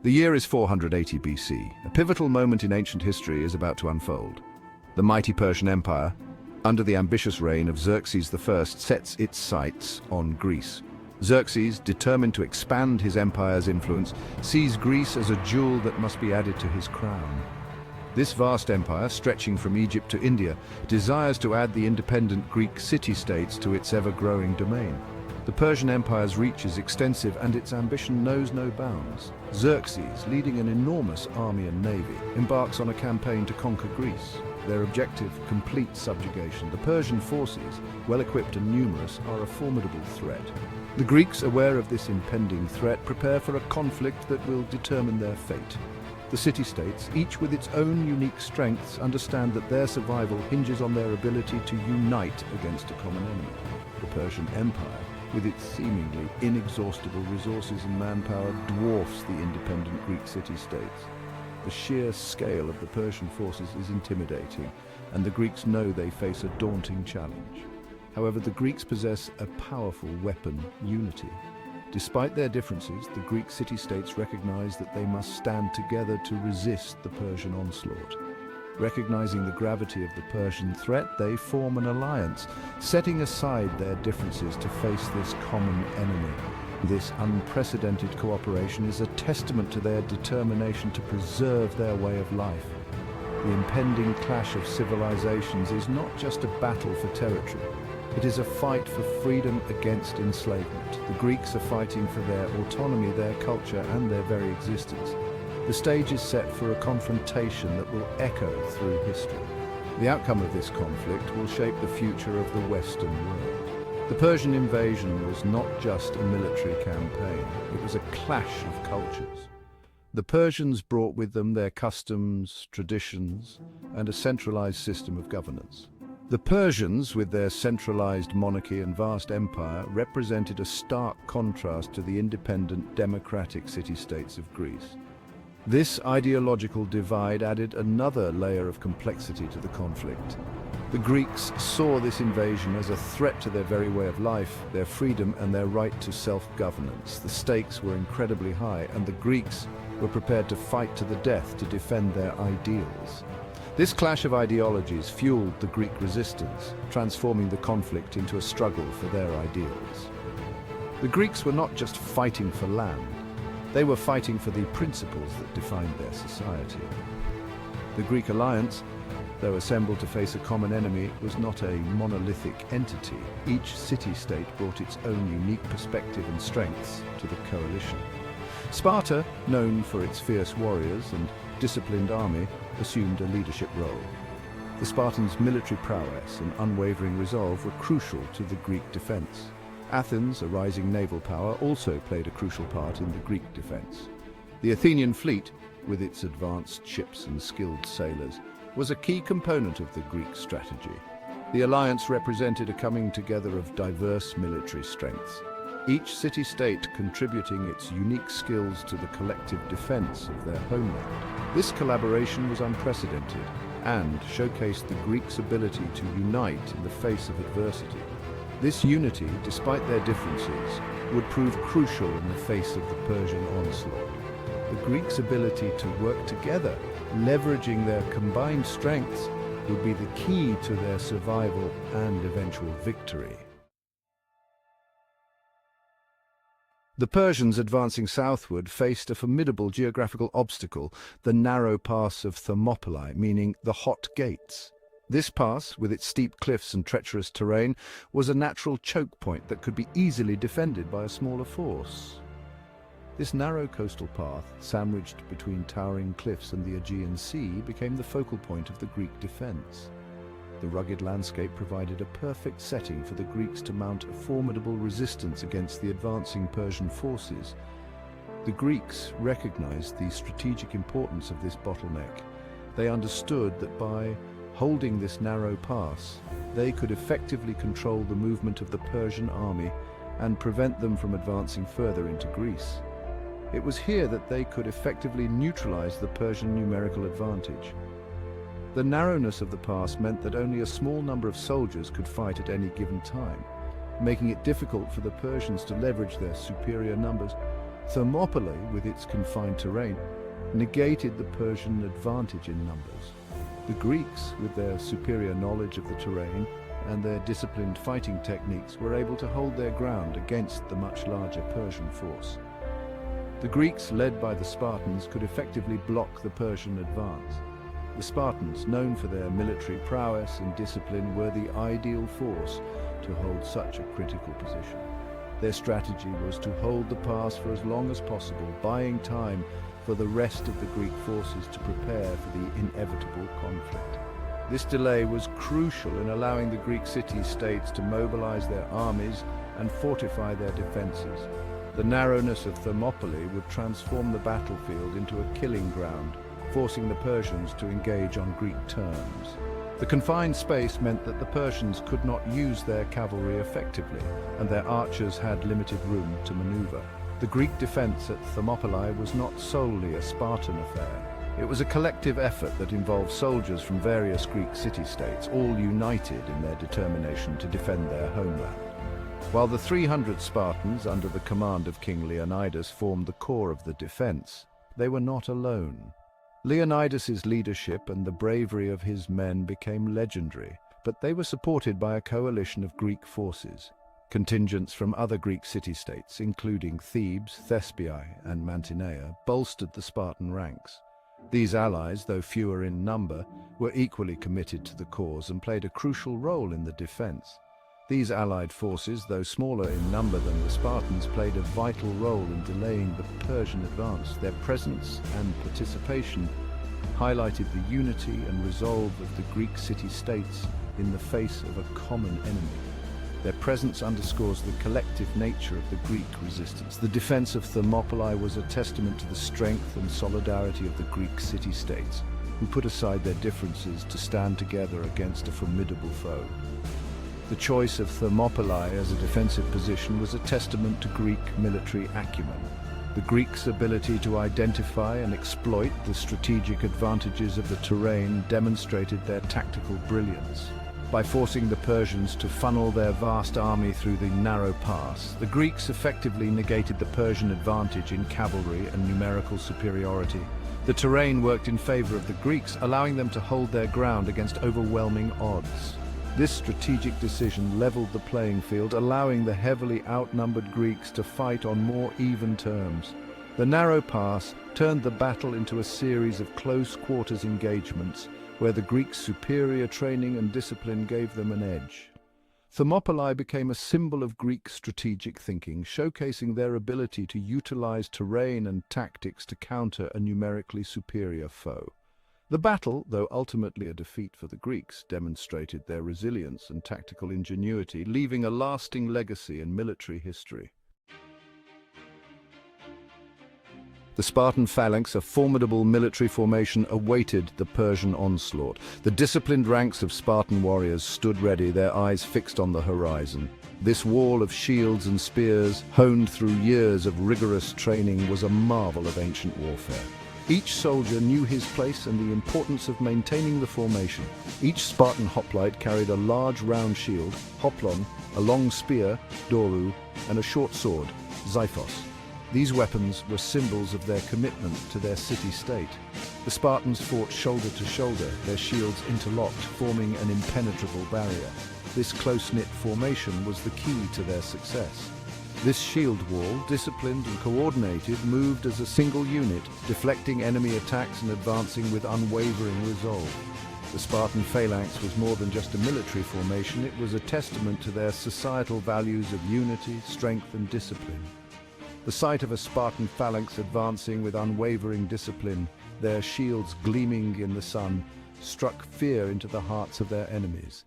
The year is 480 BC. A pivotal moment in ancient history is about to unfold. The mighty Persian Empire, under the ambitious reign of Xerxes I, sets its sights on Greece. Xerxes, determined to expand his empire's influence, sees Greece as a jewel that must be added to his crown. This vast empire, stretching from Egypt to India, desires to add the independent Greek city-states to its ever-growing domain. The Persian Empire's reach is extensive and its ambition knows no bounds. Xerxes, leading an enormous army and navy, embarks on a campaign to conquer Greece. Their objective, complete subjugation. The Persian forces, well-equipped and numerous, are a formidable threat. The Greeks, aware of this impending threat, prepare for a conflict that will determine their fate. The city-states, each with its own unique strengths, understand that their survival hinges on their ability to unite against a common enemy. The Persian Empire, with its seemingly inexhaustible resources and manpower, dwarfs the independent Greek city-states. The sheer scale of the Persian forces is intimidating, and the Greeks know they face a daunting challenge. However, the Greeks possess a powerful weapon: unity. Despite their differences, the Greek city-states recognize that they must stand together to resist the Persian onslaught. Recognizing the gravity of the Persian threat, they form an alliance, setting aside their differences to face this common enemy. This unprecedented cooperation is a testament to their determination to preserve their way of life. The impending clash of civilizations is not just a battle for territory. It is a fight for freedom against enslavement. The Greeks are fighting for their autonomy, their culture, and their very existence. The stage is set for a confrontation that will echo through history. The outcome of this conflict will shape the future of the Western world. The Persian invasion was not just a military campaign, it was a clash of cultures. The Persians brought with them their customs, traditions, and a centralized system of governance. The Persians, with their centralized monarchy and vast empire, represented a stark contrast to the independent, democratic city-states of Greece. This ideological divide added another layer of complexity to the conflict. The Greeks saw this invasion as a threat to their very way of life, their freedom, and their right to self-governance. The stakes were incredibly high, and the Greeks were prepared to fight to the death to defend their ideals. This clash of ideologies fueled the Greek resistance, transforming the conflict into a struggle for their ideals. The Greeks were not just fighting for land, they were fighting for the principles that defined their society. The Greek alliance, though assembled to face a common enemy, was not a monolithic entity. Each city-state brought its own unique perspective and strengths to the coalition. Sparta, known for its fierce warriors and disciplined army, assumed a leadership role. The Spartans' military prowess and unwavering resolve were crucial to the Greek defense. Athens, a rising naval power, also played a crucial part in the Greek defense. The Athenian fleet, with its advanced ships and skilled sailors, was a key component of the Greek strategy. The alliance represented a coming together of diverse military strengths, each city-state contributing its unique skills to the collective defense of their homeland. This collaboration was unprecedented and showcased the Greeks' ability to unite in the face of adversity. This unity, despite their differences, would prove crucial in the face of the Persian onslaught. The Greeks' ability to work together, leveraging their combined strengths, would be the key to their survival and eventual victory. The Persians, advancing southward, faced a formidable geographical obstacle, the narrow pass of Thermopylae, meaning the Hot Gates. This pass, with its steep cliffs and treacherous terrain, was a natural choke point that could be easily defended by a smaller force. This narrow coastal path, sandwiched between towering cliffs and the Aegean Sea, became the focal point of the Greek defense. The rugged landscape provided a perfect setting for the Greeks to mount a formidable resistance against the advancing Persian forces. The Greeks recognized the strategic importance of this bottleneck. They understood that by holding this narrow pass, they could effectively control the movement of the Persian army and prevent them from advancing further into Greece. It was here that they could effectively neutralize the Persian numerical advantage. The narrowness of the pass meant that only a small number of soldiers could fight at any given time, making it difficult for the Persians to leverage their superior numbers. Thermopylae, with its confined terrain, negated the Persian advantage in numbers. The Greeks, with their superior knowledge of the terrain and their disciplined fighting techniques, were able to hold their ground against the much larger Persian force. The Greeks, led by the Spartans, could effectively block the Persian advance. The Spartans, known for their military prowess and discipline, were the ideal force to hold such a critical position. Their strategy was to hold the pass for as long as possible, buying time for the rest of the Greek forces to prepare for the inevitable conflict. This delay was crucial in allowing the Greek city-states to mobilize their armies and fortify their defenses. The narrowness of Thermopylae would transform the battlefield into a killing ground, forcing the Persians to engage on Greek terms. The confined space meant that the Persians could not use their cavalry effectively, and their archers had limited room to maneuver. The Greek defense at Thermopylae was not solely a Spartan affair. It was a collective effort that involved soldiers from various Greek city-states, all united in their determination to defend their homeland. While the 300 Spartans, under the command of King Leonidas, formed the core of the defense, they were not alone. Leonidas's leadership and the bravery of his men became legendary, but they were supported by a coalition of Greek forces. Contingents from other Greek city-states, including Thebes, Thespiae, and Mantinea, bolstered the Spartan ranks. These allies, though fewer in number, were equally committed to the cause and played a crucial role in the defense. These allied forces, though smaller in number than the Spartans, played a vital role in delaying the Persian advance. Their presence and participation highlighted the unity and resolve of the Greek city-states in the face of a common enemy. Their presence underscores the collective nature of the Greek resistance. The defense of Thermopylae was a testament to the strength and solidarity of the Greek city-states, who put aside their differences to stand together against a formidable foe. The choice of Thermopylae as a defensive position was a testament to Greek military acumen. The Greeks' ability to identify and exploit the strategic advantages of the terrain demonstrated their tactical brilliance. By forcing the Persians to funnel their vast army through the narrow pass, the Greeks effectively negated the Persian advantage in cavalry and numerical superiority. The terrain worked in favor of the Greeks, allowing them to hold their ground against overwhelming odds. This strategic decision leveled the playing field, allowing the heavily outnumbered Greeks to fight on more even terms. The narrow pass turned the battle into a series of close-quarters engagements, where the Greeks' superior training and discipline gave them an edge. Thermopylae became a symbol of Greek strategic thinking, showcasing their ability to utilize terrain and tactics to counter a numerically superior foe. The battle, though ultimately a defeat for the Greeks, demonstrated their resilience and tactical ingenuity, leaving a lasting legacy in military history. The Spartan phalanx, a formidable military formation, awaited the Persian onslaught. The disciplined ranks of Spartan warriors stood ready, their eyes fixed on the horizon. This wall of shields and spears, honed through years of rigorous training, was a marvel of ancient warfare. Each soldier knew his place and the importance of maintaining the formation. Each Spartan hoplite carried a large round shield, hoplon, a long spear, doru, and a short sword, xiphos. These weapons were symbols of their commitment to their city-state. The Spartans fought shoulder to shoulder, their shields interlocked, forming an impenetrable barrier. This close-knit formation was the key to their success. This shield wall, disciplined and coordinated, moved as a single unit, deflecting enemy attacks and advancing with unwavering resolve. The Spartan phalanx was more than just a military formation, it was a testament to their societal values of unity, strength, and discipline. The sight of a Spartan phalanx advancing with unwavering discipline, their shields gleaming in the sun, struck fear into the hearts of their enemies.